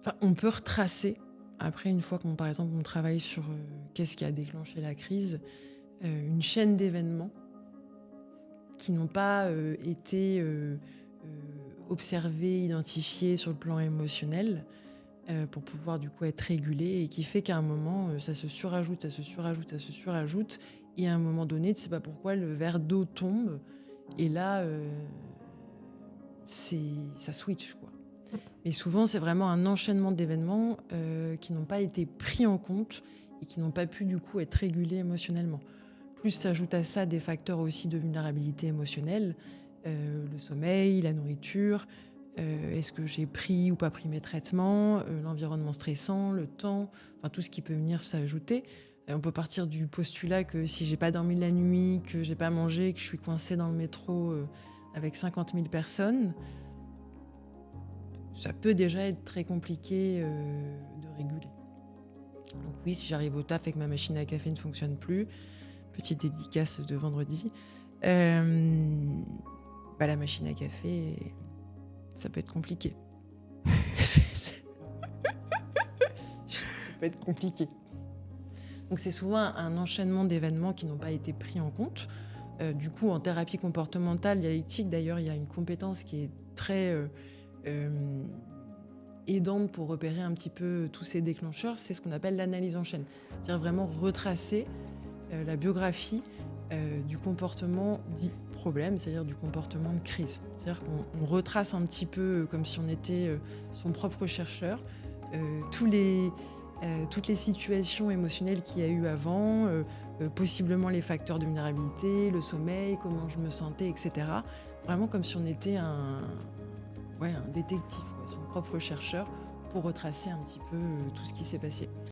Enfin, on peut retracer, après une fois qu'on, par exemple, on travaille sur, qu'est-ce qui a déclenché la crise, une chaîne d'événements qui n'ont pas, été, observés, identifiés sur le plan émotionnel, pour pouvoir du coup être régulé et qui fait qu'à un moment, ça se surajoute, ça se surajoute, ça se surajoute et à un moment donné, tu sais pas pourquoi, le verre d'eau tombe et là, c'est ça switch, quoi. Mais souvent, c'est vraiment un enchaînement d'événements, qui n'ont pas été pris en compte et qui n'ont pas pu du coup être régulés émotionnellement. Plus s'ajoutent à ça des facteurs aussi de vulnérabilité émotionnelle, le sommeil, la nourriture, est-ce que j'ai pris ou pas pris mes traitements, l'environnement stressant, le temps, enfin tout ce qui peut venir s'ajouter. On peut partir du postulat que si j'ai pas dormi la nuit, que j'ai pas mangé, que je suis coincée dans le métro, avec 50 000 personnes, ça peut déjà être très compliqué, de réguler. Donc oui, si j'arrive au taf et que ma machine à café ne fonctionne plus, petite dédicace de vendredi, la machine à café, ça peut être compliqué. Ça peut être compliqué. Donc c'est souvent un enchaînement d'événements qui n'ont pas été pris en compte. Du coup, en thérapie comportementale, dialectique, d'ailleurs, il y a une compétence qui est très aidante pour repérer un petit peu tous ces déclencheurs, c'est ce qu'on appelle l'analyse en chaîne. C'est-à-dire vraiment retracer la biographie du comportement dit problème, c'est-à-dire du comportement de crise. C'est-à-dire qu'on retrace un petit peu comme si on était son propre chercheur, toutes les situations émotionnelles qu'il y a eu avant, possiblement les facteurs de vulnérabilité, le sommeil, comment je me sentais, etc. Vraiment comme si on était un détective, quoi, son propre chercheur, pour retracer un petit peu tout ce qui s'est passé.